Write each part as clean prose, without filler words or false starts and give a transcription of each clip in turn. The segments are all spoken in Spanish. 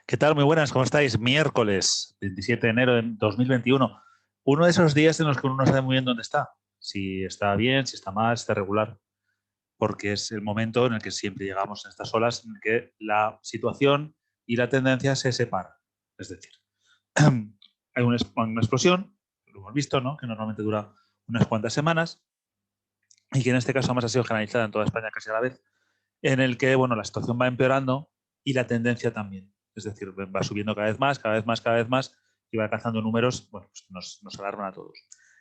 ¿Qué tal? Muy buenas, ¿cómo estáis? Miércoles 27 de enero de 2021. Uno de esos días en los que uno no sabe muy bien dónde está. Si está bien, si está mal, si está regular. Porque es el momento en el que siempre llegamos en estas olas en el que la situación y la tendencia se separan. Es decir, hay una explosión, lo hemos visto, ¿no? Que normalmente dura unas cuantas semanas y que en este caso además ha sido generalizada en toda España casi a la vez, en el que bueno, la situación va empeorando y la tendencia también. Es decir, va subiendo cada vez más, cada vez más, cada vez más y va alcanzando números, bueno, pues nos alarman a todos.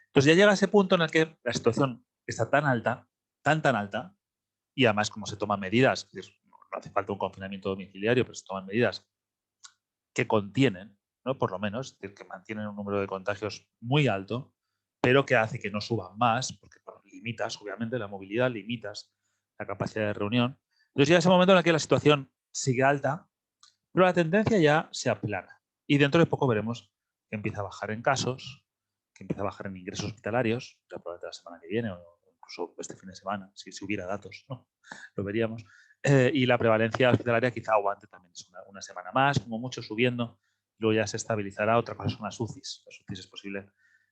Entonces ya llega ese punto en el que la situación está tan alta, tan alta, y además como se toman medidas, no hace falta un confinamiento domiciliario, pero se toman medidas que contienen, ¿no? Por lo menos, es decir, que mantienen un número de contagios muy alto, pero que hace que no suban más, porque bueno, limitas, obviamente, la movilidad, limitas la capacidad de reunión. Entonces llega ese momento en el que la situación sigue alta, pero la tendencia ya se aplana. Y dentro de poco veremos que empieza a bajar en casos, que empieza a bajar en ingresos hospitalarios, ya probablemente la semana que viene o incluso este fin de semana, si hubiera datos, ¿no? Lo veríamos. Y la prevalencia hospitalaria quizá aguante también una semana más, como mucho subiendo, luego ya se estabilizará. Otra cosa son las UCIs. Las UCIs es posible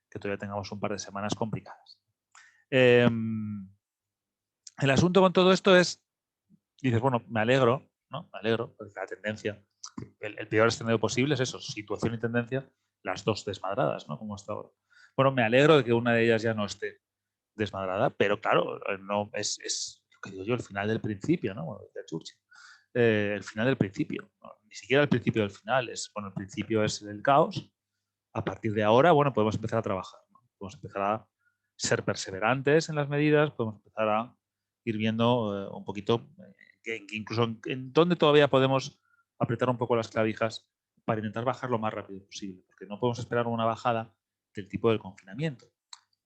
que todavía tengamos un par de semanas complicadas. El asunto con todo esto es, dices, bueno, me alegro, ¿no? Me alegro, porque la tendencia, el peor escenario posible es eso, situación y tendencia, las dos desmadradas, ¿no? Como hasta ahora. Bueno, me alegro de que una de ellas ya no esté desmadrada, pero claro, no es lo que digo yo, el final del principio, ¿no? Bueno, de Churchill. El final del principio, ¿no? Ni siquiera el principio del final, bueno, el principio es el caos. A partir de ahora, bueno, podemos empezar a trabajar, ¿no? Podemos empezar a ser perseverantes en las medidas, podemos empezar a ir viendo un poquito que incluso en dónde todavía podemos apretar un poco las clavijas para intentar bajar lo más rápido posible, porque no podemos esperar una bajada del tipo del confinamiento.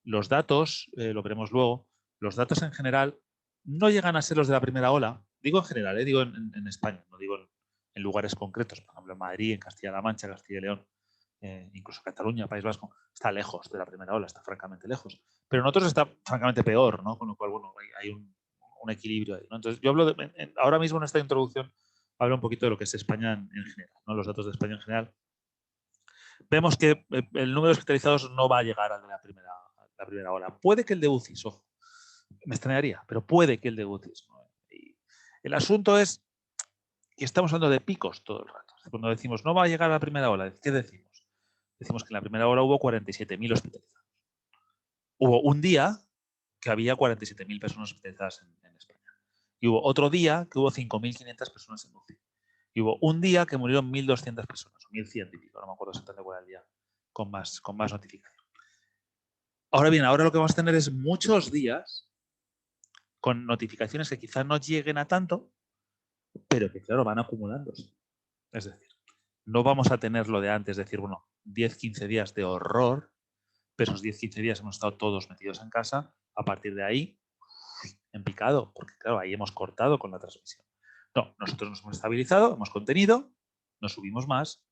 Los datos, lo veremos luego, los datos en general no llegan a ser los de la primera ola, digo en general, digo en España, no digo en lugares concretos, por ejemplo en Madrid, en Castilla-La Mancha, Castilla y León, incluso Cataluña, País Vasco, está lejos de la primera ola, está francamente lejos. Pero en otros está francamente peor, ¿no? Con lo cual, bueno, hay un equilibrio ahí, ¿no? Entonces, yo hablo ahora mismo en esta introducción, hablo un poquito de lo que es España en general, ¿no? Los datos de España en general. Vemos que el número de hospitalizados no va a llegar al de la primera ola. Puede que el de UCIs, ojo, me extrañaría, pero puede que el de UCIs. ¿No? Y el asunto es que estamos hablando de picos todo el rato. Cuando decimos no va a llegar a la primera ola, ¿qué decimos? Decimos que en la primera ola hubo 47.000 hospitalizados. Hubo un día que había 47.000 personas hospitalizadas en España. Y hubo otro día que hubo 5.500 personas en UCI. Y hubo un día que murieron 1.200 personas, o 1.100 y pico, no me acuerdo exactamente cuál era el día, con más notificación. Ahora bien, ahora lo que vamos a tener es muchos días con notificaciones que quizás no lleguen a tanto, pero que claro, van acumulándose. Es decir, no vamos a tener lo de antes, decir, bueno, 10, 15 días de horror, pero esos 10, 15 días hemos estado todos metidos en casa, a partir de ahí, en picado, porque claro, ahí hemos cortado con la transmisión. No, nosotros nos hemos estabilizado, hemos contenido, no subimos más,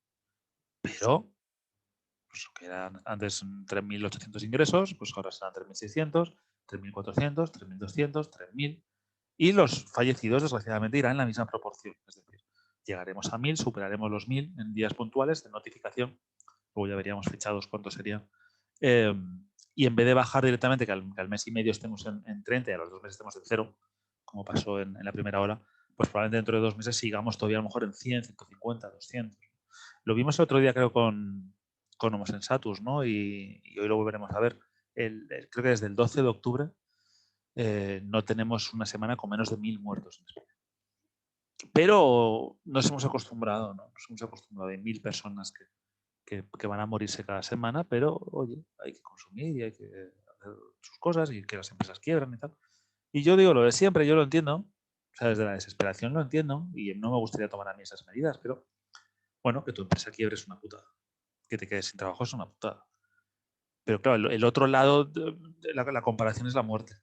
pero pues, que eran antes 3.800 ingresos, pues ahora serán 3.600, 3.400, 3.200, 3.000. Y los fallecidos, desgraciadamente, irán en la misma proporción. Es decir, llegaremos a 1.000, superaremos los 1.000 en días puntuales de notificación. Luego ya veríamos fichados cuánto serían. Y en vez de bajar directamente, que al mes y medio estemos en 30 y a los 2 meses estemos en 0, como pasó en la primera ola, pues probablemente dentro de 2 meses sigamos todavía a lo mejor en 100, 150, 200. Lo vimos el otro día, creo, con Homo Sensatus, ¿no? Y hoy lo volveremos a ver. Creo que desde el 12 de octubre no tenemos una semana con menos de 1.000 muertos en España. Pero nos hemos acostumbrado, ¿no? Nos hemos acostumbrado a 1.000 personas que van a morirse cada semana, pero oye, hay que consumir y hay que hacer sus cosas y que las empresas quiebran y tal. Y yo digo lo de siempre, yo lo entiendo, o sea, desde la desesperación lo entiendo y no me gustaría tomar a mí esas medidas, pero bueno, que tu empresa quiebre es una putada, que te quedes sin trabajo es una putada. Pero claro, el otro lado de la comparación es la muerte.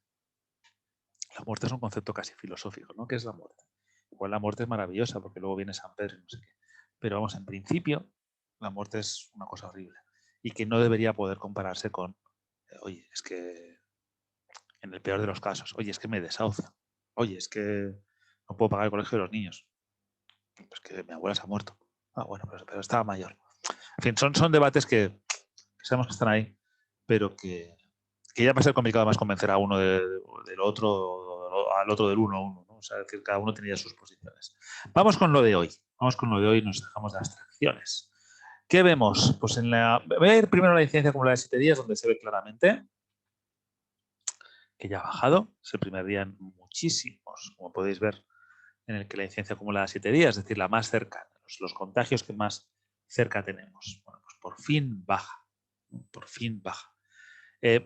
La muerte es un concepto casi filosófico, ¿no? ¿Qué es la muerte? Igual la muerte es maravillosa porque luego viene San Pedro y no sé qué. Pero vamos, en principio, la muerte es una cosa horrible y que no debería poder compararse con, oye, es que en el peor de los casos, oye, es que me desahucio, oye, es que no puedo pagar el colegio de los niños, es que mi abuela se ha muerto. Bueno, pero estaba mayor. En fin, son debates que sabemos que están ahí, pero que ya va a ser complicado más convencer a uno del otro o al otro del uno, ¿no? O sea, es decir, cada uno tenía sus posiciones. Vamos con lo de hoy. Vamos con lo de hoy y nos dejamos de abstracciones. ¿Qué vemos? Pues voy a ir primero a la incidencia acumulada de 7 días, donde se ve claramente que ya ha bajado. Es el primer día en muchísimos, como podéis ver, en el que la incidencia acumulada 7 días, es decir, la más cercana, los contagios que más cerca tenemos. Bueno, pues por fin baja. Por fin baja.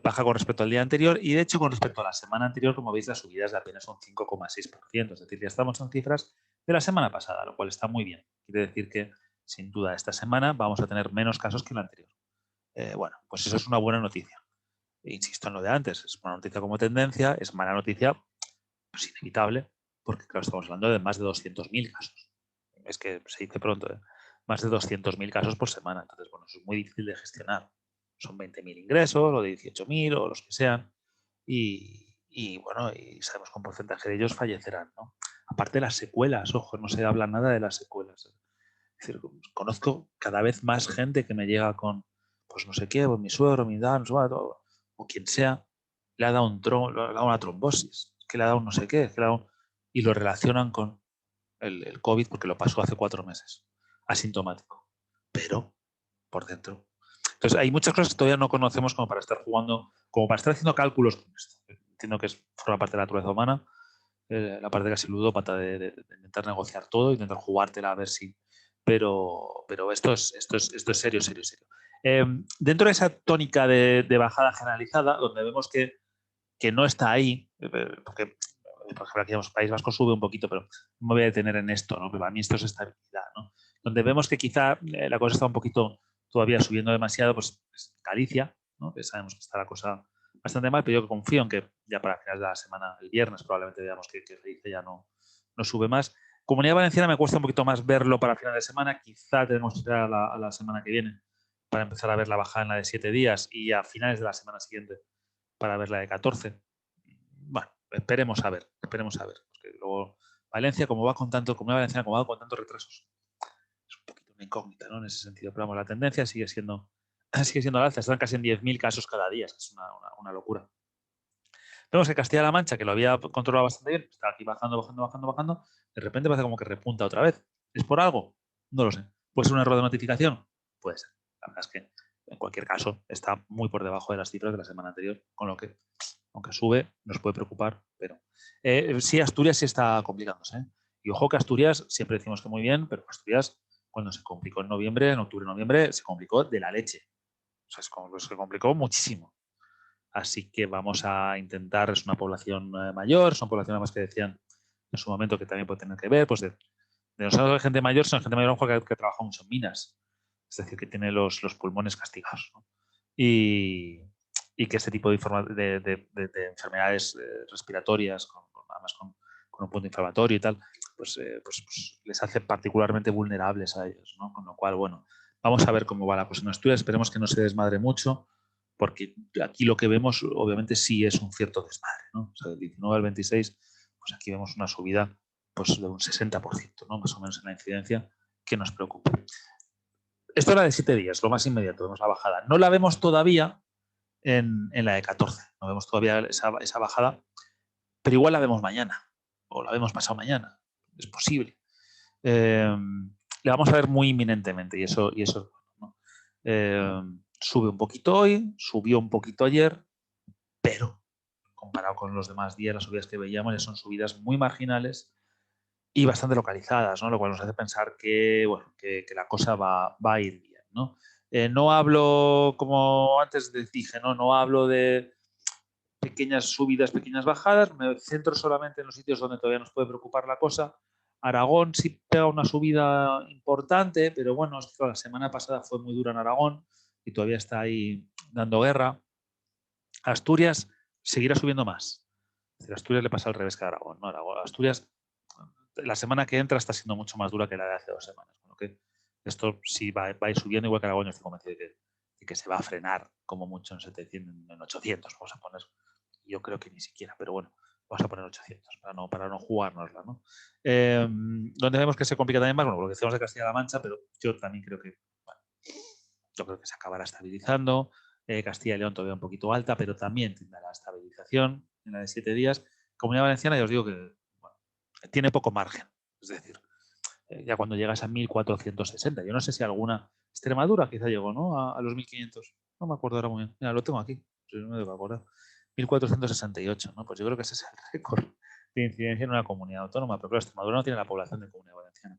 Baja con respecto al día anterior y de hecho con respecto a la semana anterior, como veis, las subidas de apenas un 5,6%, es decir, ya estamos en cifras de la semana pasada, lo cual está muy bien. Quiere decir que sin duda esta semana vamos a tener menos casos que la anterior. Bueno, pues eso es una buena noticia. Insisto en lo de antes, es buena noticia como tendencia, es mala noticia, pues inevitable, porque claro, estamos hablando de más de 200.000 casos. Es que se dice pronto, ¿eh? Más de 200.000 casos por semana. Entonces, bueno, eso es muy difícil de gestionar. Son 20.000 ingresos o de 18.000 o los que sean. Y bueno, y sabemos que un porcentaje de ellos fallecerán, ¿no? Aparte de las secuelas, ojo, no se habla nada de las secuelas. Es decir, conozco cada vez más gente que me llega con, pues no sé qué, pues mi suegro, mi dan, o quien sea, le ha dado le ha dado una trombosis, que le ha dado un no sé qué, que le ha dado y lo relacionan con el COVID porque lo pasó hace 4 meses, asintomático, pero por dentro. Entonces, hay muchas cosas que todavía no conocemos como para estar jugando, como para estar haciendo cálculos con esto. Entiendo que forma parte de la naturaleza humana, la parte casi ludópata de intentar negociar todo, intentar jugártela a ver si. Pero esto es serio, serio, serio. Dentro de esa tónica de bajada generalizada, donde vemos que no está ahí, porque por ejemplo aquí vemos País Vasco sube un poquito, pero me voy a detener en esto, ¿no? Porque para mí esto es estabilidad, ¿no? Donde vemos que quizá la cosa está un poquito todavía subiendo demasiado, pues es Galicia, ¿no? Que sabemos que está la cosa bastante mal, pero yo confío en que ya para finales de la semana, el viernes probablemente veamos que Galicia ya no sube más. Comunidad Valenciana me cuesta un poquito más verlo para final de semana, quizá tenemos que esperar a la semana que viene para empezar a ver la bajada en la de 7 días y a finales de la semana siguiente para ver la de 14. Bueno, esperemos a ver, esperemos a ver. Porque luego Valencia, como va con tanto, Comunidad Valenciana, como va con tantos retrasos, es un poquito una incógnita, ¿no? En ese sentido. Pero vamos, la tendencia sigue siendo al alza. Están casi en 10.000 casos cada día. Es una locura. Vemos que Castilla-La Mancha, que lo había controlado bastante bien, está aquí bajando, bajando, bajando, bajando. De repente parece como que repunta otra vez. ¿Es por algo? No lo sé. ¿Puede ser un error de notificación? Puede ser. La verdad es que, en cualquier caso, está muy por debajo de las cifras de la semana anterior, con lo que aunque sube, nos puede preocupar, pero sí, Asturias sí está complicándose. Y ojo que Asturias, siempre decimos que muy bien, pero Asturias, cuando se complicó en noviembre, en octubre, noviembre, se complicó de la leche. O sea, se complicó muchísimo. Así que vamos a intentar, es una población mayor, son poblaciones más que decían en su momento que también puede tener que ver, pues de no solo de gente mayor, sino de gente mayor que trabaja mucho en minas. Es decir, que tiene los pulmones castigados, ¿no? Y que este tipo de enfermedades respiratorias, además con un punto inflamatorio y tal, pues les hace particularmente vulnerables a ellos, ¿no? Con lo cual, bueno, vamos a ver cómo va la cosa en Asturias. Esperemos que no se desmadre mucho, porque aquí lo que vemos, obviamente, sí es un cierto desmadre, ¿no? O sea, del 19 al 26, pues aquí vemos una subida pues, de un 60%, ¿no? Más o menos en la incidencia, que nos preocupa. Esto era de 7 días, lo más inmediato, vemos la bajada. No la vemos todavía en la de 14, no vemos todavía esa bajada, pero igual la vemos mañana o la vemos pasado mañana, es posible. La vamos a ver muy inminentemente y eso es bueno, ¿no? Sube un poquito hoy, subió un poquito ayer, pero comparado con los demás días, las subidas que veíamos ya son subidas muy marginales y bastante localizadas, ¿no? Lo cual nos hace pensar que, bueno, que la cosa va a ir bien, ¿no? No hablo, como antes dije, no hablo de pequeñas subidas, pequeñas bajadas, me centro solamente en los sitios donde todavía nos puede preocupar la cosa. Aragón sí pega una subida importante, pero bueno, es que la semana pasada fue muy dura en Aragón y todavía está ahí dando guerra. Asturias seguirá subiendo más. Asturias le pasa al revés que a Aragón, ¿no? Asturias, la semana que entra está siendo mucho más dura que la de hace 2 semanas. Con lo que esto sí va a ir subiendo, igual que Aragón, yo estoy convencido de que se va a frenar como mucho en 700, en 800, vamos a poner. Yo creo que ni siquiera, pero bueno, Vamos a poner 800 para no jugárnosla, ¿no? Donde vemos que se complica también más, bueno, lo que decíamos de Castilla-La Mancha, pero yo también creo que, bueno, yo creo que se acabará estabilizando. Castilla y León todavía un poquito alta, pero también tendrá la estabilización en la de 7 días. Comunidad Valenciana, ya os digo que bueno, tiene poco margen. Es decir, ya cuando llegas a 1460, yo no sé si alguna Extremadura quizá llegó, ¿no? A los 1500. No me acuerdo ahora muy bien. Mira, lo tengo aquí. Yo no me debo acordar. 1468, ¿no? Pues yo creo que ese es el récord de incidencia en una comunidad autónoma. Pero claro, Extremadura no tiene la población de Comunidad Valenciana.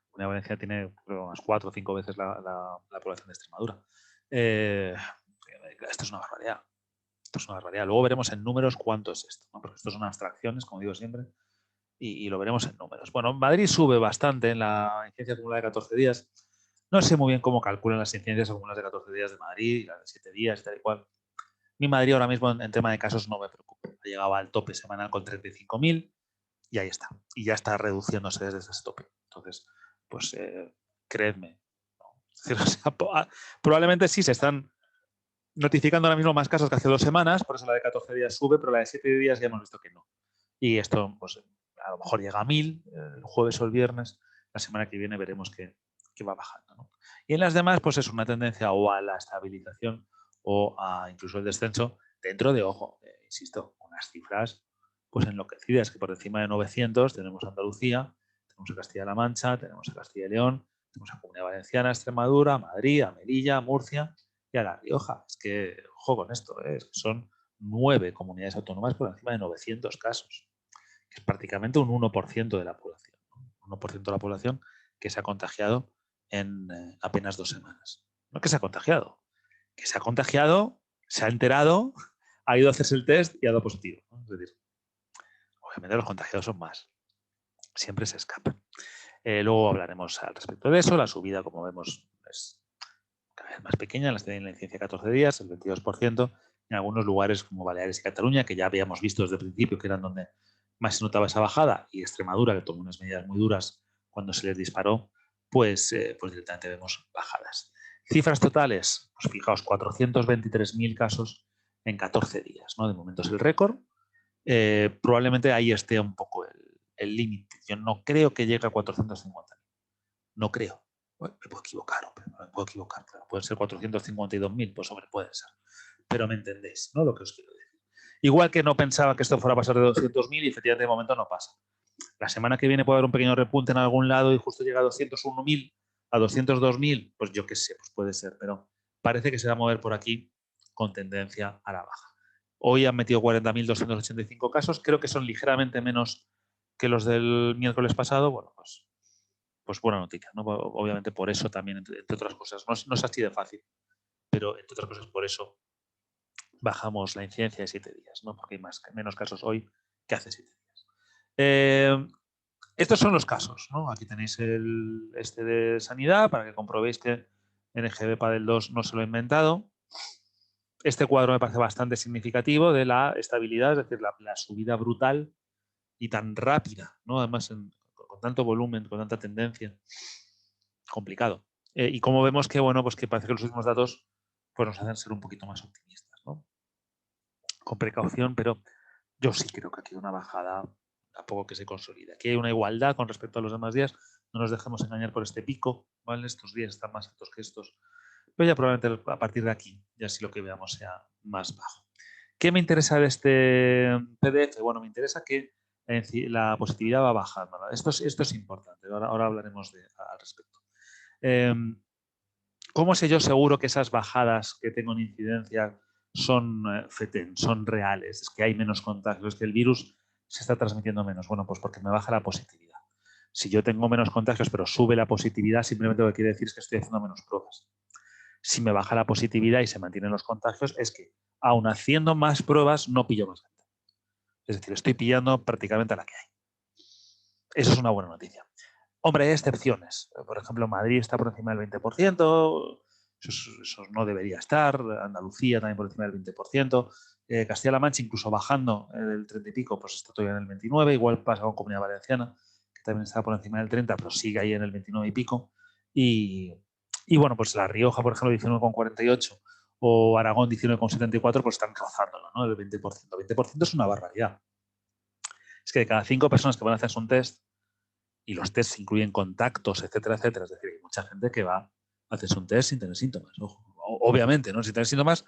Comunidad Valenciana tiene, creo, unas 4 o 5 veces la población de Extremadura. Esto es una barbaridad. Esto es una barbaridad. Luego veremos en números cuánto es esto, ¿no? Porque esto son abstracciones, como digo siempre, y lo veremos en números. Bueno, Madrid sube bastante en la incidencia acumulada de 14 días. No sé muy bien cómo calculan las incidencias acumuladas de 14 días de Madrid y las de 7 días y tal y cual. Mi Madrid ahora mismo en tema de casos no me preocupa. Ha llegado al tope semanal con 35.000 y ahí está. Y ya está reduciéndose desde ese tope. Entonces, pues creedme. ¿No? Es decir, o sea, probablemente sí se están notificando ahora mismo más casos que hace 2 semanas, por eso la de 14 días sube, pero la de 7 días ya hemos visto que no. Y esto, pues a lo mejor llega a 1000 el jueves o el viernes. La semana que viene veremos que va bajando, ¿no? Y en las demás, pues es una tendencia o a la estabilización o a incluso el descenso dentro de, ojo, insisto, unas cifras pues enloquecidas, que por encima de 900 tenemos Andalucía, tenemos a Castilla-La Mancha, tenemos a Castilla y León, tenemos a Comunidad Valenciana, Extremadura, Madrid, a Melilla, Murcia y a La Rioja. Es que, ojo con esto, es que son 9 comunidades autónomas por encima de 900 casos, que es prácticamente un 1% de la población, ¿no? 1% de la población que se ha contagiado en apenas 2 semanas. No que se ha contagiado, que se ha contagiado, se ha enterado, ha ido a hacerse el test y ha dado positivo, ¿no? Es decir, obviamente los contagiados son más, siempre se escapan. Luego hablaremos al respecto de eso. La subida, como vemos, es cada vez más pequeña. Las tienen en la incidencia 14 días, el 22%. En algunos lugares como Baleares y Cataluña, que ya habíamos visto desde el principio que eran donde más se notaba esa bajada, y Extremadura, que tomó unas medidas muy duras cuando se les disparó, pues directamente vemos bajadas. Cifras totales, pues fijaos, 423.000 casos en 14 días, ¿no? De momento es el récord. Probablemente ahí esté un poco el límite. Yo no creo que llegue a 450. No creo. Bueno, me puedo equivocar, hombre, me puedo equivocar. Claro. Pueden ser 452.000, pues hombre, puede ser. Pero me entendéis, ¿no? Lo que os quiero decir. Igual que no pensaba que esto fuera a pasar de 200.000 y efectivamente de momento no pasa. La semana que viene puede haber un pequeño repunte en algún lado y justo llega a 201.000, a 202.000, pues yo qué sé, pues puede ser, pero parece que se va a mover por aquí con tendencia a la baja. Hoy han metido 40.285 casos, creo que son ligeramente menos que los del miércoles pasado. Bueno, pues buena noticia, ¿no? Obviamente por eso también, entre otras cosas, no es así de fácil, pero entre otras cosas por eso bajamos la incidencia de 7 días, ¿no? Porque hay menos casos hoy que hace 7 días. Estos son los casos, ¿no? Aquí tenéis este de sanidad para que comprobéis que NGB Padel 2 no se lo ha inventado. Este cuadro me parece bastante significativo de la estabilidad, es decir, la subida brutal y tan rápida, ¿no? Además, con tanto volumen, con tanta tendencia. Complicado. Y como vemos que, bueno, pues que parece que los últimos datos pues nos hacen ser un poquito más optimistas, ¿no? Con precaución, pero yo sí creo que aquí hay una bajada a poco que se consolida. Aquí hay una igualdad con respecto a los demás días. No nos dejemos engañar por este pico, ¿vale? Estos días están más altos que estos. Pero ya probablemente a partir de aquí, ya sí lo que veamos sea más bajo. ¿Qué me interesa de este PDF? Bueno, me interesa que la positividad va bajando, ¿no? Esto es importante. Ahora hablaremos al respecto. ¿Cómo sé yo seguro que esas bajadas que tengo en incidencia son FETEN, son reales? Es que hay menos contagios, que el virus se está transmitiendo menos. Bueno, pues porque me baja la positividad. Si yo tengo menos contagios pero sube la positividad, simplemente lo que quiere decir es que estoy haciendo menos pruebas. Si me baja la positividad y se mantienen los contagios, es que aun haciendo más pruebas no pillo más gente. Es decir, estoy pillando prácticamente a la que hay. Eso es una buena noticia. Hombre, hay excepciones. Por ejemplo, Madrid está por encima del 20%, eso no debería estar. Andalucía también por encima del 20%. Castilla-La Mancha incluso bajando del 30 y pico, pues está todavía en el 29. Igual pasa con Comunidad Valenciana, que también está por encima del 30, pero sigue ahí en el 29 y pico. Y bueno, pues La Rioja, por ejemplo, 19,48, o Aragón 19,74, pues están rozándolo, ¿no? El 20%. 20% es una barbaridad. Es que de cada 5 personas que van a hacerse un test, y los tests incluyen contactos, etcétera, etcétera, es decir, hay mucha gente que va a hacerse un test sin tener síntomas. Ojo. Obviamente, ¿no? Sin tener síntomas,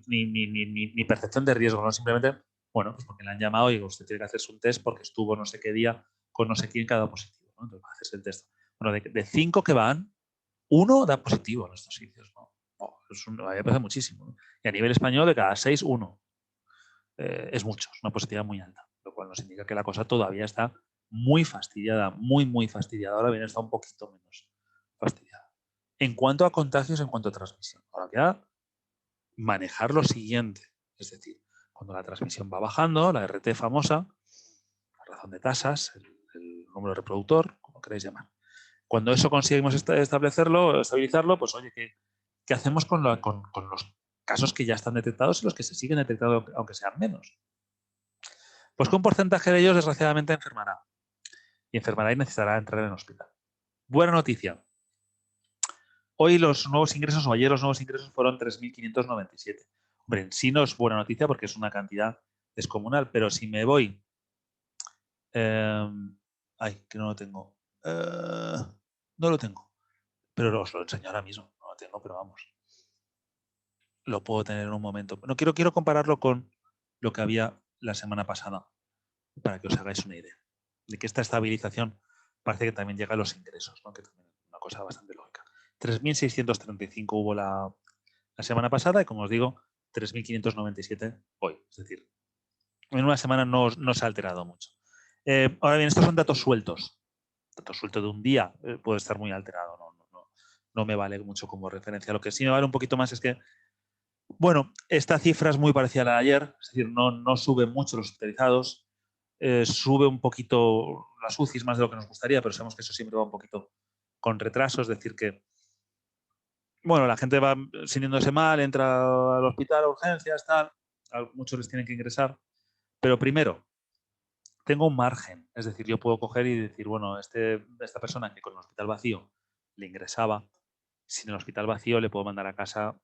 ni percepción de riesgo, ¿no? Simplemente, bueno, pues porque le han llamado y usted tiene que hacerse un test porque estuvo no sé qué día con no sé quién que ha dado positivo, ¿no? Entonces, va a hacerse el test. Bueno, de 5 que van, 1 da positivo en estos sitios, ¿no? A mí me parece muchísimo, ¿no? Y a nivel español, de cada 6, 1. Es mucho, es una positividad muy alta, lo cual nos indica que la cosa todavía está muy fastidiada, muy fastidiada. Ahora bien, está un poquito menos fastidiada. En cuanto a contagios, en cuanto a transmisión, ahora queda manejar lo siguiente, es decir, cuando la transmisión va bajando, la RT famosa, la razón de tasas, el número reproductor, como queráis llamar. Cuando eso conseguimos establecerlo, estabilizarlo, pues oye, ¿qué hacemos con los casos que ya están detectados y los que se siguen detectando, aunque sean menos? Pues que un porcentaje de ellos, desgraciadamente, enfermará. Y enfermará y necesitará entrar en el hospital. Buena noticia. Hoy los nuevos ingresos, o ayer los nuevos ingresos, fueron 3.597. Hombre, en sí no es buena noticia porque es una cantidad descomunal, pero si me voy... ay, que no lo tengo. No lo tengo. Pero os lo enseño ahora mismo. No lo tengo, pero vamos. Lo puedo tener en un momento. No quiero compararlo con lo que había la semana pasada, para que os hagáis una idea de que esta estabilización parece que también llega a los ingresos, ¿no? Que también es una cosa bastante lógica. 3.635 hubo la semana pasada y, como os digo, 3.597 hoy. Es decir, en una semana no se ha alterado mucho. Ahora bien, estos son datos sueltos. Datos sueltos de un día puede estar muy alterado. No me vale mucho como referencia. Lo que sí me vale un poquito más es que, bueno, esta cifra es muy parecida a la de ayer. Es decir, no suben mucho los hospitalizados. Sube un poquito las UCIs más de lo que nos gustaría, pero sabemos que eso siempre va un poquito con retraso. Es decir, que bueno, la gente va sintiéndose mal, entra al hospital a urgencias, tal. A muchos les tienen que ingresar. Pero primero, tengo un margen. Es decir, yo puedo coger y decir, bueno, esta persona que con el hospital vacío le ingresaba, sin el hospital vacío le puedo mandar a casa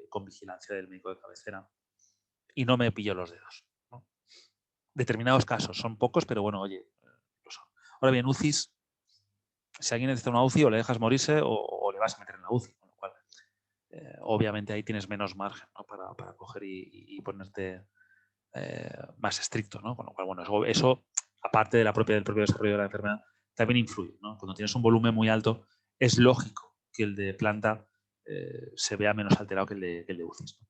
con vigilancia del médico de cabecera y no me pillo los dedos, ¿no? Determinados casos, son pocos, pero bueno, oye, lo son. Ahora bien, UCIs, si alguien necesita una UCI, o le dejas morirse o le vas a meter en la UCI, con lo cual obviamente ahí tienes menos margen, ¿no? para coger y ponerte más estricto, ¿no? Con lo cual, bueno, eso aparte del propio desarrollo de la enfermedad, también influye, ¿no? Cuando tienes un volumen muy alto, es lógico que el de planta se vea menos alterado que el de UCIs, ¿no?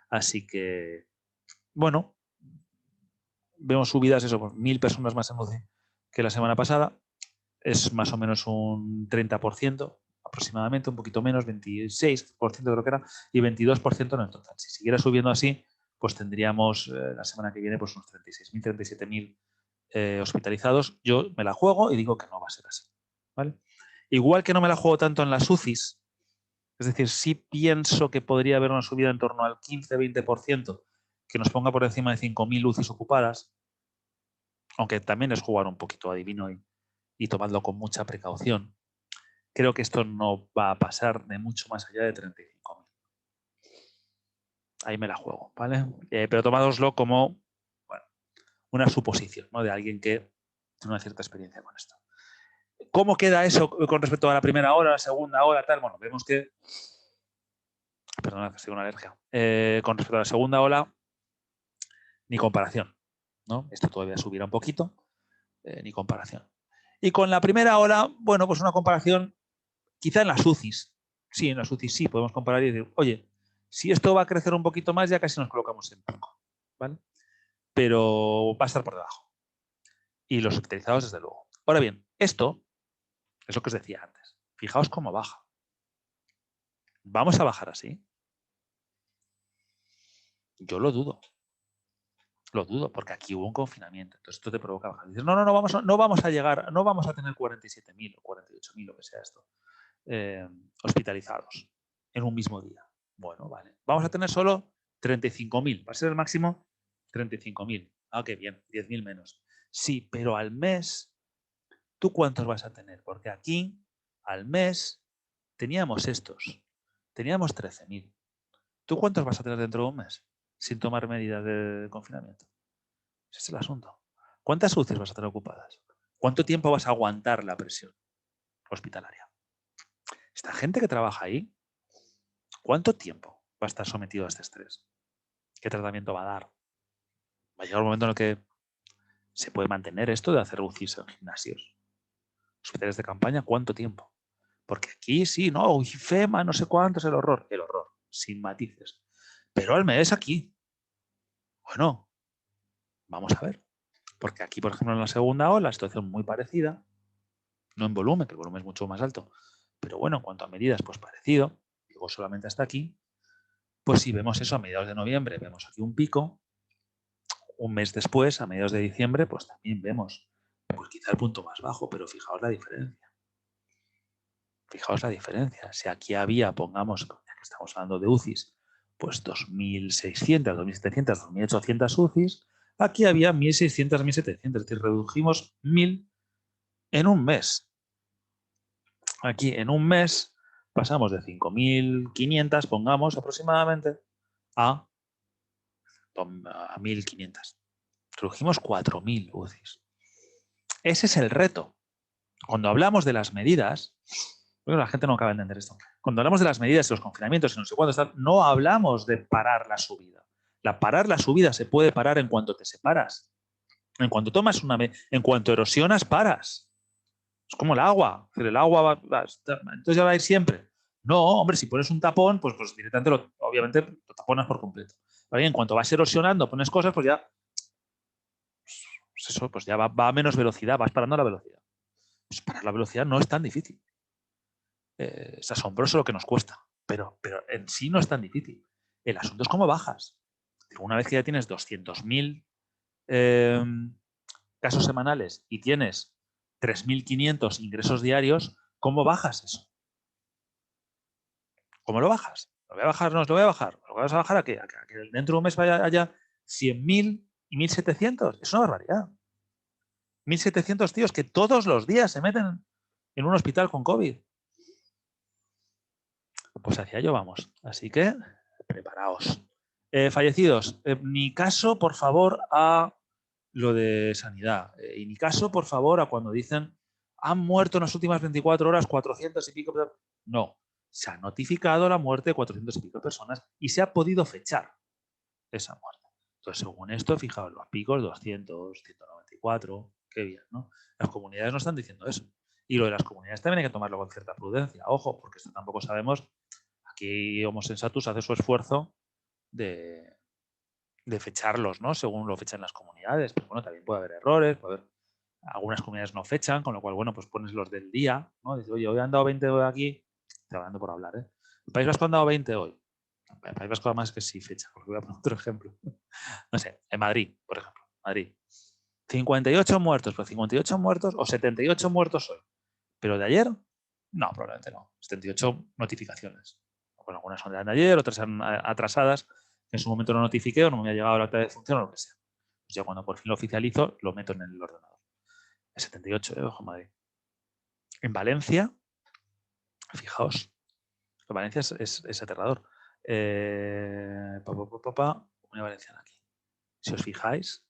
Así que, bueno, vemos subidas, eso, pues 1.000 personas más en UCI que la semana pasada. Es más o menos un 30% aproximadamente, un poquito menos, 26% creo que era, y 22% en el total. Si siguiera subiendo así, pues tendríamos la semana que viene pues unos 36.000, 37.000 hospitalizados. Yo me la juego y digo que no va a ser así, ¿vale? Igual que no me la juego tanto en las UCIs, es decir, sí pienso que podría haber una subida en torno al 15-20% que nos ponga por encima de 5.000 UCIs ocupadas, aunque también es jugar un poquito adivino y tomadlo con mucha precaución. Creo que esto no va a pasar de mucho más allá de 35.000. Ahí me la juego, ¿vale? Pero tomádoslo como, bueno, una suposición, ¿no? De alguien que tiene una cierta experiencia con esto. ¿Cómo queda eso con respecto a la primera hora, la segunda hora, tal? Bueno, vemos que... Perdona, que estoy con una alergia. Con respecto a la segunda ola, ni comparación, ¿no? Esto todavía subirá un poquito, ni comparación. Y con la primera ola, bueno, pues una comparación quizá en las UCIs. Sí, en las UCIs sí, podemos comparar y decir, oye, si esto va a crecer un poquito más, ya casi nos colocamos en pico, ¿vale? Pero va a estar por debajo. Y los hospitalizados, desde luego. Ahora bien, esto es lo que os decía antes. Fijaos cómo baja. ¿Vamos a bajar así? Yo lo dudo. Lo dudo, porque aquí hubo un confinamiento. Entonces esto te provoca bajar. Dices, no vamos a llegar, no vamos a tener 47.000 o 48.000, lo que sea esto, hospitalizados en un mismo día. Bueno, vale. Vamos a tener solo 35.000. Va a ser el máximo 35.000. Ah, qué bien, 10.000 menos. Sí, pero al mes, ¿tú cuántos vas a tener? Porque aquí, al mes, teníamos estos. Teníamos 13.000. ¿Tú cuántos vas a tener dentro de un mes sin tomar medidas de confinamiento? Ese es el asunto. ¿Cuántas UCIs vas a tener ocupadas? ¿Cuánto tiempo vas a aguantar la presión hospitalaria? Esta gente que trabaja ahí, ¿cuánto tiempo va a estar sometido a este estrés? ¿Qué tratamiento va a dar? Va a llegar un momento en el que se puede mantener esto de hacer UCIs en gimnasios. Hospitales de campaña, ¿cuánto tiempo? Porque aquí sí, no, IFEMA, no sé cuánto es el horror, sin matices. Pero al mes aquí, bueno, vamos a ver. Porque aquí, por ejemplo, en la segunda ola, la situación muy parecida, no en volumen, que el volumen es mucho más alto, pero bueno, en cuanto a medidas, pues parecido, digo solamente hasta aquí, pues si vemos eso a mediados de noviembre, vemos aquí un pico, un mes después, a mediados de diciembre, pues también vemos, pues quizá el punto más bajo, pero fijaos la diferencia. Fijaos la diferencia. Si aquí había, pongamos, ya que estamos hablando de UCIs, pues 2.600, 2.700, 2.800 UCIs, aquí había 1.600, 1.700, es decir, redujimos 1.000 en un mes. Aquí en un mes pasamos de 5.500, pongamos aproximadamente, a 1.500. Redujimos 4.000 UCIs. Ese es el reto. Cuando hablamos de las medidas, bueno, la gente no acaba de entender esto. Cuando hablamos de las medidas, de los confinamientos y no sé cuándo, no hablamos de parar la subida. Parar la subida se puede parar en cuanto te separas. En cuanto tomas en cuanto erosionas, paras. Es como el agua. El agua entonces ya va a ir siempre. No, hombre, si pones un tapón, pues directamente obviamente lo taponas por completo. ¿Vale? En cuanto vas erosionando, pones cosas, pues ya pues eso, pues ya va a menos velocidad, vas parando la velocidad. Pues parar la velocidad no es tan difícil. Es asombroso lo que nos cuesta, pero en sí no es tan difícil. El asunto es cómo bajas. Una vez que ya tienes 200.000 casos semanales y tienes 3.500 ingresos diarios, ¿cómo bajas eso? ¿Cómo lo bajas? ¿Lo voy a bajar? No, lo voy a bajar. ¿Lo vas a bajar a qué? ¿A que dentro de un mes haya 100.000 y 1.700? Es una barbaridad. 1.700 tíos que todos los días se meten en un hospital con COVID. Pues hacia ello vamos. Así que, preparaos. Fallecidos. Ni caso, por favor, a lo de sanidad. Y ni caso, por favor, a cuando dicen han muerto en las últimas 24 horas 400 y pico. No. Se ha notificado la muerte de 400 y pico personas y se ha podido fechar esa muerte. Entonces, según esto, fijaos, los picos 200, 194. Qué bien, ¿no? Las comunidades no están diciendo eso. Y lo de las comunidades también hay que tomarlo con cierta prudencia. Ojo, porque esto tampoco sabemos. Aquí Homo Sensatus hace su esfuerzo de fecharlos, ¿no? Según lo fechan las comunidades. Pero bueno, también puede haber errores, puede haber... Algunas comunidades no fechan, con lo cual, bueno, pues pones los del día, ¿no? Dices, oye, hoy han dado 20 hoy aquí. Estoy hablando por hablar, ¿eh? El País Vasco han dado 20 hoy. El País Vasco además que sí fecha, porque voy a poner otro ejemplo. No sé, en Madrid, por ejemplo. Madrid. 58 muertos, pero 58 muertos o 78 muertos hoy. ¿Pero de ayer? No, probablemente no. 78 notificaciones. Bueno, algunas son de ayer, otras son atrasadas, que en su momento no notifiqué o no me ha llegado la acta de función o lo que sea. Pues ya cuando por fin lo oficializo, lo meto en el ordenador. Es 78, ojo, Madrid. En Valencia, fijaos, en Valencia es aterrador. Comunidad Valenciana aquí. Si os fijáis,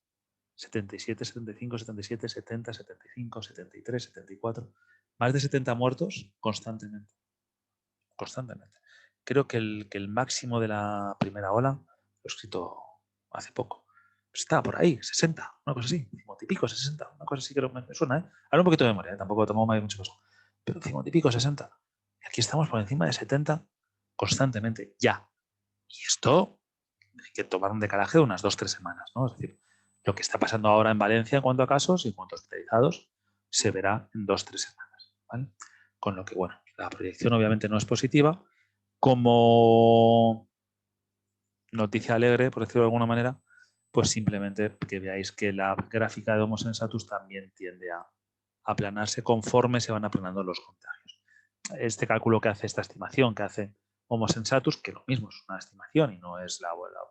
77, 75, 77, 70, 75, 73, 74. Más de 70 muertos constantemente. Constantemente. Creo que el máximo de la primera ola, lo he escrito hace poco, pues estaba por ahí, 60, una cosa así, 50 y pico, 60, una cosa así, creo que me suena, ¿eh? Ahora un poquito de memoria, tampoco tomo mucho peso, pero 50 y pico, 60. Y aquí estamos por encima de 70 constantemente, ya. Y esto hay que tomar un decalaje de unas 2-3 semanas, ¿no? Es decir, lo que está pasando ahora en Valencia en cuanto a casos y en cuanto a hospitalizados se verá en 2-3 semanas, ¿vale? Con lo que, bueno, la proyección obviamente no es positiva. Como noticia alegre, por decirlo de alguna manera, pues simplemente que veáis que la gráfica de Homo Sensatus también tiende a aplanarse conforme se van aplanando los contagios. Este cálculo que hace, esta estimación que hace Homo Sensatus, que lo mismo es una estimación y no es la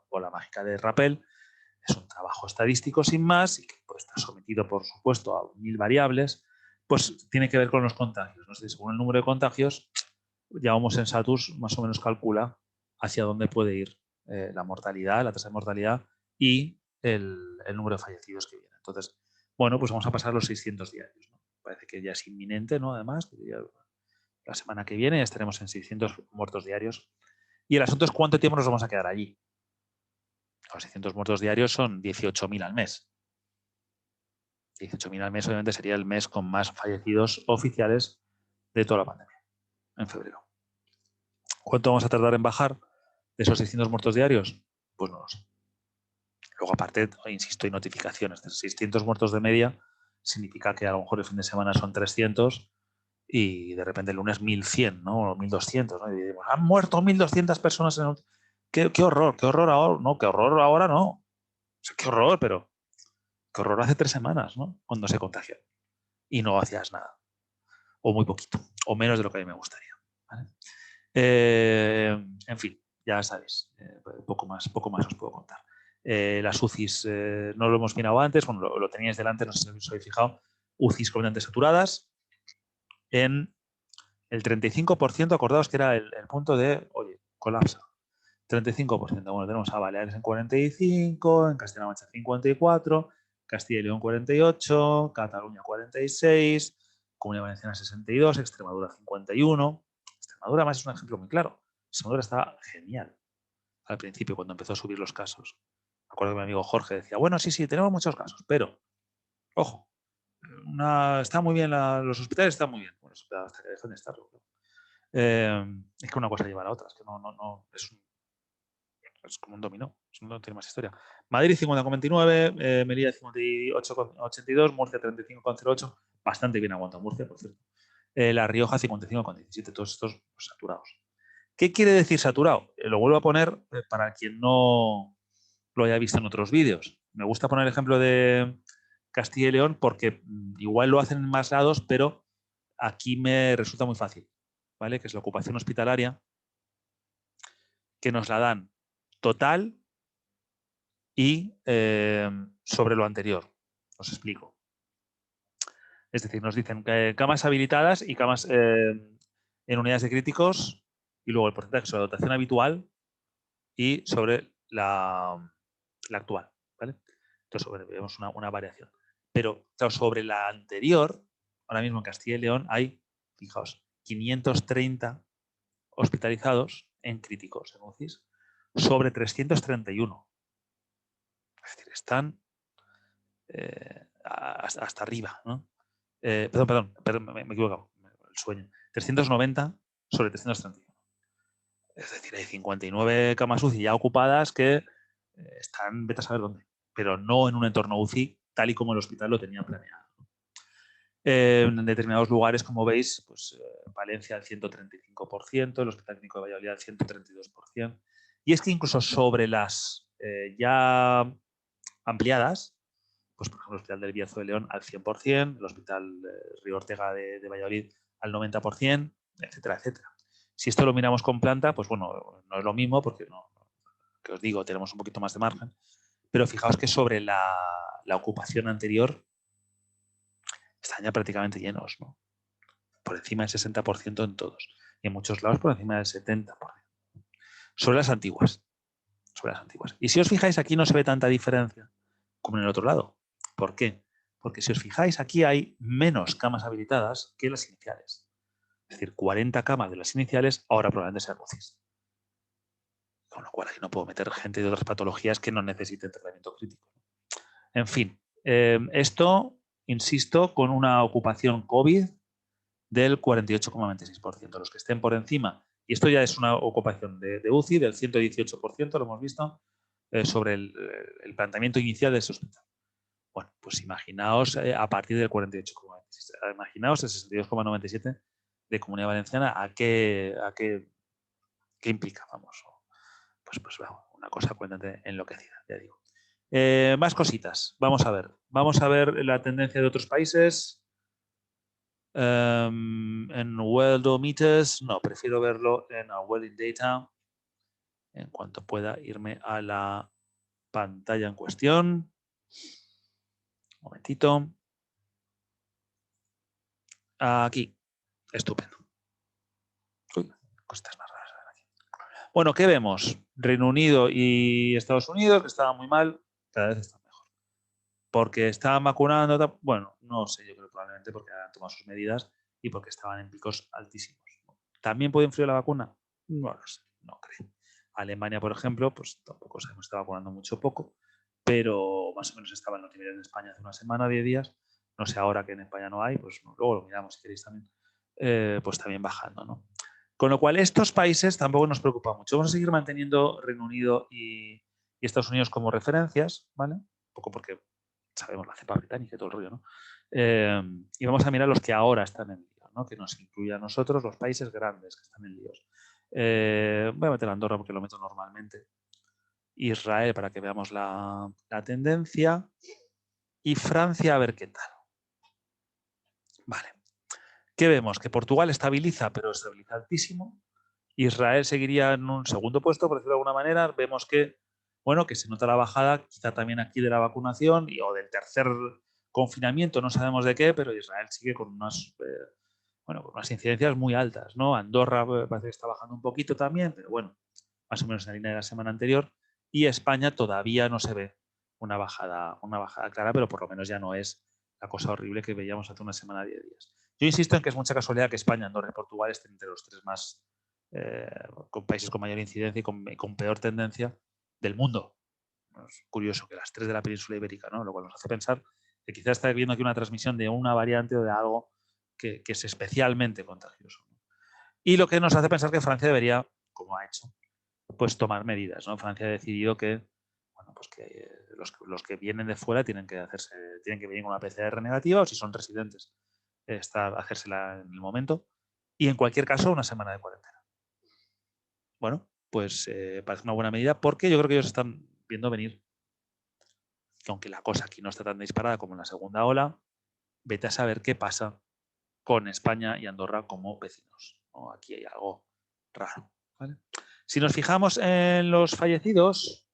bola mágica de Rappel, es un trabajo estadístico sin más y que pues, está sometido, por supuesto, a 1000 variables, pues tiene que ver con los contagios, ¿no? Según el número de contagios, ya Homo Sensatus más o menos calcula hacia dónde puede ir la mortalidad, la tasa de mortalidad y el número de fallecidos que viene. Entonces, bueno, pues vamos a pasar los 600 diarios, ¿no? Parece que ya es inminente, ¿no? Además, la semana que viene ya estaremos en 600 muertos diarios. Y el asunto es cuánto tiempo nos vamos a quedar allí. Los 600 muertos diarios son 18.000 al mes. 18.000 al mes obviamente sería el mes con más fallecidos oficiales de toda la pandemia, en febrero. ¿Cuánto vamos a tardar en bajar de esos 600 muertos diarios? Pues no lo sé. Luego, aparte, insisto, hay notificaciones. De 600 muertos de media significa que a lo mejor el fin de semana son 300 y de repente el lunes 1.100, ¿no? O 1.200, ¿no? Y decimos, han muerto 1.200 personas en el... qué horror ahora. No, qué horror ahora no. O sea, qué horror, pero qué horror hace 3 semanas, ¿no? Cuando se contagió y no hacías nada. O muy poquito. O menos de lo que a mí me gustaría. ¿Vale? En fin, ya sabéis. Poco más os puedo contar. Las UCIs no lo hemos mirado antes, bueno, lo teníais delante, no sé si os habéis fijado. UCIs completamente saturadas. En el 35%, acordaos que era el punto de, oye, colapsa. 35%. Bueno, tenemos a Baleares en 45, en Castilla-La Mancha 54, Castilla y León 48, Cataluña 46, Comunidad Valenciana 62, Extremadura 51. Extremadura más es un ejemplo muy claro. Extremadura estaba genial al principio cuando empezó a subir los casos. Me acuerdo que mi amigo Jorge decía, bueno, sí, tenemos muchos casos, pero, ojo, está muy bien, los hospitales están muy bien. Bueno, hasta que dejen de estarlo. Es que una cosa lleva a la otra, es que no es como un dominó, no tiene más historia. Madrid 50,29, Melilla 58,82, Murcia 35,08, bastante bien aguantado Murcia, por cierto. La Rioja 55,17, todos estos pues, saturados. ¿Qué quiere decir saturado? Lo vuelvo a poner para quien no lo haya visto en otros vídeos. Me gusta poner el ejemplo de Castilla y León porque igual lo hacen en más lados, pero aquí me resulta muy fácil, ¿vale? Que es la ocupación hospitalaria, que nos la dan total y sobre lo anterior. Os explico. Es decir, nos dicen que camas habilitadas y camas en unidades de críticos y luego el porcentaje sobre la dotación habitual y sobre la actual. ¿Vale? Entonces, vemos una variación. Pero claro, sobre la anterior, ahora mismo en Castilla y León hay, fijaos, 530 hospitalizados en críticos, en UCIs, sobre 331. Es decir, están hasta arriba, ¿no? Perdón, me he equivocado, el sueño. 390 sobre 331. Es decir, hay 59 camas UCI ya ocupadas que están, vete a saber dónde, pero no en un entorno UCI tal y como el hospital lo tenía planeado. En determinados lugares, como veis, pues Valencia al 135%, el Hospital Clínico de Valladolid al 132%. Y es que incluso sobre las ya ampliadas, pues por ejemplo el Hospital del Bierzo de León al 100%, el Hospital Río Ortega de Valladolid al 90%, etcétera, etcétera. Si esto lo miramos con planta, pues bueno, no es lo mismo porque que os digo, tenemos un poquito más de margen, pero fijaos que sobre la ocupación anterior están ya prácticamente llenos, ¿no? Por encima del 60% en todos. Y en muchos lados por encima del 70%. Sobre las antiguas. Sobre las antiguas. Y si os fijáis, aquí no se ve tanta diferencia como en el otro lado. ¿Por qué? Porque si os fijáis, aquí hay menos camas habilitadas que las iniciales. Es decir, 40 camas de las iniciales ahora probablemente sean UCIs. Con lo cual ahí no puedo meter gente de otras patologías que no necesiten tratamiento crítico. En fin, esto, insisto, con una ocupación COVID del 48,26%. Los que estén por encima, y esto ya es una ocupación de UCI del 118%, lo hemos visto, sobre el planteamiento inicial de ese hospital. Bueno, pues imaginaos a partir del 48,26%. Imaginaos el 62,97% de Comunidad Valenciana a qué implica, vamos. Pues una cosa cuéntate enloquecida, ya digo. Más cositas. Vamos a ver la tendencia de otros países. En Worldometers, no, prefiero verlo en World in Data. En cuanto pueda irme a la pantalla en cuestión. Un momentito. Aquí. Estupendo. Uy, cosas más raras aquí. Bueno, ¿qué vemos? Reino Unido y Estados Unidos, que estaban muy mal, cada vez están mejor. Porque estaban vacunando, bueno, no sé, yo creo probablemente porque han tomado sus medidas y porque estaban en picos altísimos. ¿También puede influir la vacuna? No lo sé, no creo. Alemania, por ejemplo, pues tampoco sabemos, está vacunando mucho poco, pero más o menos estaba en los niveles de España hace una semana, 10 días. No sé ahora que en España no hay, pues luego lo miramos si queréis también, pues también bajando, ¿no? Con lo cual, estos países tampoco nos preocupan mucho. Vamos a seguir manteniendo Reino Unido y Estados Unidos como referencias, ¿vale? Un poco porque sabemos la cepa británica y todo el rollo, ¿no? Y vamos a mirar los que ahora están en líos, ¿no? Que nos incluye a nosotros, los países grandes que están en líos. Voy a meter a Andorra porque lo meto normalmente. Israel para que veamos la tendencia. Y Francia a ver qué tal. Vale. ¿Qué vemos? Que Portugal estabiliza, pero estabiliza altísimo. Israel seguiría en un segundo puesto, por decirlo de alguna manera. Vemos que, bueno, que se nota la bajada, quizá también aquí de la vacunación o del tercer confinamiento, no sabemos de qué, pero Israel sigue con unas, bueno, con unas incidencias muy altas, ¿no? Andorra parece que está bajando un poquito también, pero bueno, más o menos en la línea de la semana anterior. Y España todavía no se ve una bajada clara, pero por lo menos ya no es la cosa horrible que veíamos hace una semana, 10 días. Yo insisto en que es mucha casualidad que España, Andorra y Portugal estén entre los tres más con países con mayor incidencia y con peor tendencia del mundo. Es curioso que las tres de la península ibérica, ¿no? Lo cual nos hace pensar que quizás está viendo aquí una transmisión de una variante o de algo que es especialmente contagioso, ¿no? Y lo que nos hace pensar que Francia debería, como ha hecho, pues tomar medidas, ¿no? Francia ha decidido que, bueno, pues que los que vienen de fuera tienen que venir con una PCR negativa o si son residentes, hacérsela en el momento y en cualquier caso una semana de cuarentena. Bueno, pues parece una buena medida porque yo creo que ellos están viendo venir que aunque la cosa aquí no está tan disparada como en la segunda ola, vete a saber qué pasa con España y Andorra como vecinos, ¿no? Aquí hay algo raro, ¿vale? Si nos fijamos en los fallecidos,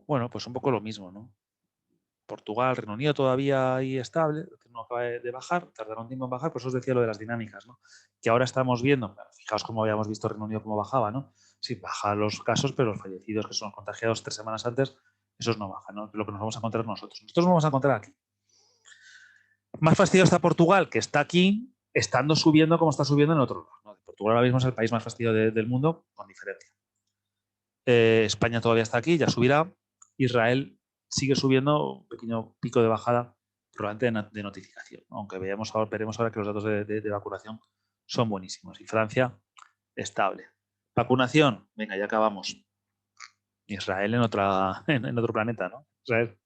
bueno, pues un poco lo mismo, ¿no? Portugal, Reino Unido todavía ahí estable, no acaba de bajar, tardará un tiempo en bajar, por eso os decía lo de las dinámicas, ¿no? Que ahora estamos viendo, fijaos cómo habíamos visto Reino Unido cómo bajaba, ¿no? Sí, bajan los casos, pero los fallecidos que son contagiados 3 semanas antes, esos no bajan, ¿no? Lo que nos vamos a encontrar nosotros. Nosotros nos vamos a encontrar aquí. Más fastidio está Portugal, que está aquí, estando subiendo como está subiendo en otro lado, ¿no? Portugal ahora mismo es el país más fastidio del mundo, con diferencia. España todavía está aquí, ya subirá. Israel sigue subiendo, un pequeño pico de bajada, probablemente de notificación, ¿no? Aunque veremos ahora que los datos de vacunación son buenísimos. Y Francia, estable. Vacunación, venga, ya acabamos. Israel en otro planeta, ¿no? Israel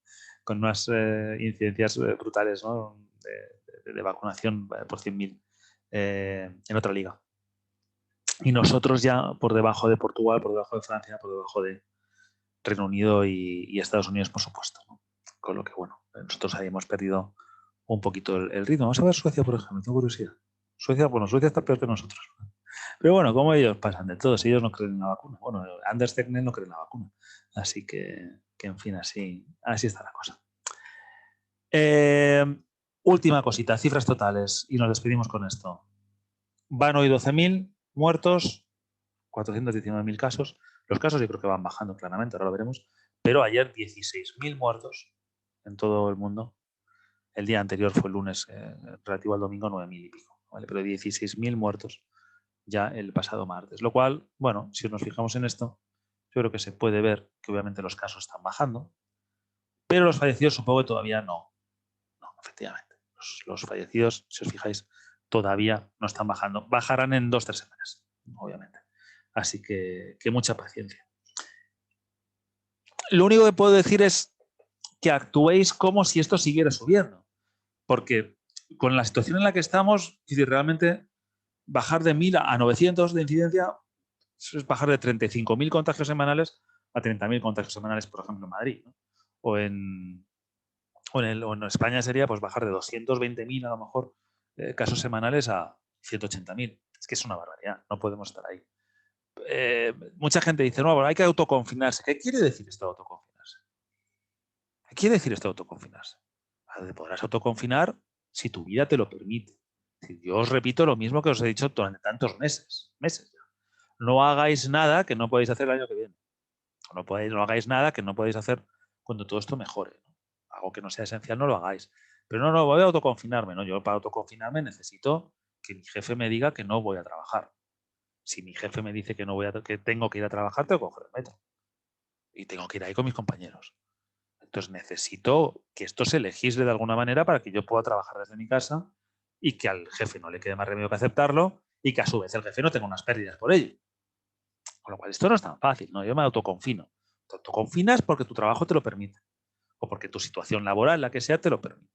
con unas incidencias brutales, ¿no? de vacunación por 100.000 en otra liga. Y nosotros ya por debajo de Portugal, por debajo de Francia, por debajo de Reino Unido y Estados Unidos, por supuesto, ¿no? Con lo que, bueno, nosotros ahí hemos perdido un poquito el ritmo. Vamos a ver Suecia, por ejemplo, tengo curiosidad. Suecia está peor que nosotros. Pero bueno, como ellos pasan de todos, ellos no creen en la vacuna. Bueno, Anders Tegnell no cree en la vacuna. Así que en fin, así está la cosa. Última cosita, cifras totales, y nos despedimos con esto. Van hoy 12.000 muertos, 419.000 casos. Los casos yo creo que van bajando claramente, ahora lo veremos. Pero ayer 16.000 muertos en todo el mundo. El día anterior fue el lunes, relativo al domingo, 9.000 y pico. ¿Vale? Pero 16.000 muertos ya el pasado martes. Lo cual, bueno, si nos fijamos en esto, yo creo que se puede ver que obviamente los casos están bajando, pero los fallecidos supongo que todavía no. No, efectivamente. Los fallecidos, si os fijáis, todavía no están bajando. Bajarán en 2 o 3 semanas, obviamente. Así que mucha paciencia. Lo único que puedo decir es que actuéis como si esto siguiera subiendo. Porque con la situación en la que estamos, realmente bajar de 1.000 a 900 de incidencia es bajar de 35.000 contagios semanales a 30.000 contagios semanales, por ejemplo, en Madrid, ¿no? O en España sería pues bajar de 220.000 a lo mejor casos semanales a 180.000. Es que es una barbaridad, no podemos estar ahí. Mucha gente dice, no, hay que autoconfinarse. ¿Qué quiere decir esto de autoconfinarse? ¿Qué quiere decir esto de autoconfinarse? Podrás autoconfinar si tu vida te lo permite. Yo os repito lo mismo que os he dicho durante tantos meses ya. no hagáis nada que no podéis hacer el año que viene. No hagáis nada que no podéis hacer cuando todo esto mejore, ¿no? Algo que no sea esencial no lo hagáis. Pero no, voy a autoconfinarme, ¿no? Yo para autoconfinarme necesito que mi jefe me diga que no voy a trabajar. Si mi jefe me dice que que tengo que ir a trabajar, tengo que coger el metro. Y tengo que ir ahí con mis compañeros. Entonces necesito que esto se legisle de alguna manera para que yo pueda trabajar desde mi casa y que al jefe no le quede más remedio que aceptarlo y que a su vez el jefe no tenga unas pérdidas por ello. Con lo cual esto no es tan fácil, ¿no? Yo me autoconfino. Te autoconfinas porque tu trabajo te lo permite o porque tu situación laboral, la que sea, te lo permite.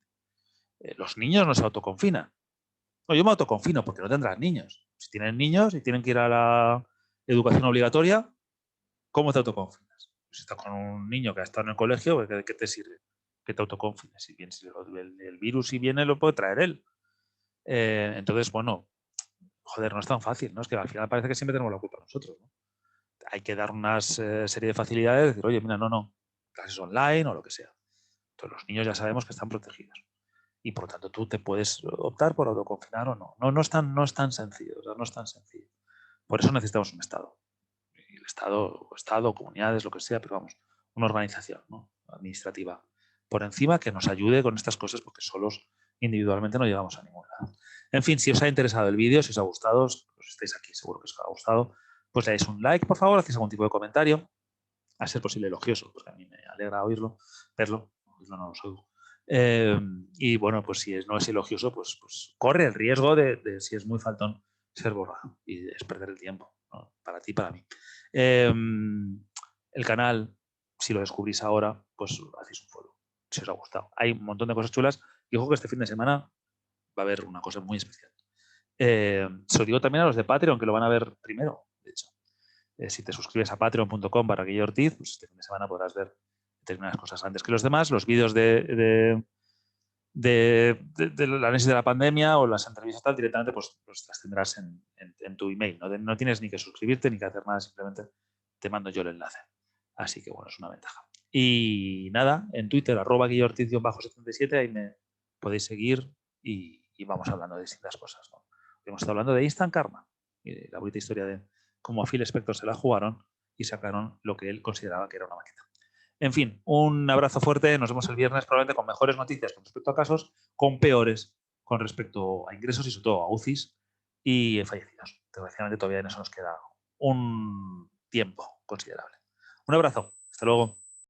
Los niños no se autoconfinan. No, yo me autoconfino porque no tendrás niños. Si tienen niños y tienen que ir a la educación obligatoria, ¿cómo te autoconfinas? Si estás con un niño que ha estado en el colegio, ¿qué te sirve? Que te autoconfines. Si bien si el virus, si viene, lo puede traer él. Entonces, bueno, joder, no es tan fácil, ¿no? Es que al final parece que siempre tenemos la culpa nosotros, ¿no? Hay que dar una serie de facilidades, decir, oye, mira, no, clases online o lo que sea. Entonces los niños ya sabemos que están protegidos. Y por lo tanto tú te puedes optar por autoconfinar o no. No es tan sencillo, o sea, no es tan sencillo. Por eso necesitamos un Estado. Y el Estado, comunidades, lo que sea, pero vamos, una organización, ¿no? Administrativa por encima que nos ayude con estas cosas porque solos individualmente no llegamos a ningún lado. En fin, si os ha interesado el vídeo, si os ha gustado, pues estáis aquí, seguro que os ha gustado, pues le dais un like, por favor, hacéis algún tipo de comentario, a ser posible elogioso, porque a mí me alegra verlo no lo oigo. Y bueno, pues si no es elogioso, pues corre el riesgo de, si es muy faltón, ser borrado y es perder el tiempo, ¿no? Para ti y para mí. El canal, si lo descubrís ahora, pues hacéis un follow, si os ha gustado. Hay un montón de cosas chulas y ojo que este fin de semana va a haber una cosa muy especial. Se lo digo también a los de Patreon, que lo van a ver primero, de hecho. Si te suscribes a patreon.com/Guille Ortiz, pues este fin de semana podrás ver determinadas cosas antes que los demás. Los vídeos del análisis de la pandemia o las entrevistas tal, directamente pues las tendrás en tu email. No tienes ni que suscribirte ni que hacer nada, simplemente te mando yo el enlace. Así que bueno, es una ventaja. Y nada, en Twitter, @GuilleOrtiz_77, ahí me podéis seguir y vamos hablando de distintas cosas, ¿no? Hemos estado hablando de Instant Karma y de la bonita historia de cómo a Phil Spector se la jugaron y sacaron lo que él consideraba que era una maqueta. En fin, un abrazo fuerte. Nos vemos el viernes probablemente con mejores noticias con respecto a casos, con peores con respecto a ingresos y sobre todo a UCIs y fallecidos. Desgraciadamente todavía en eso nos queda un tiempo considerable. Un abrazo. Hasta luego.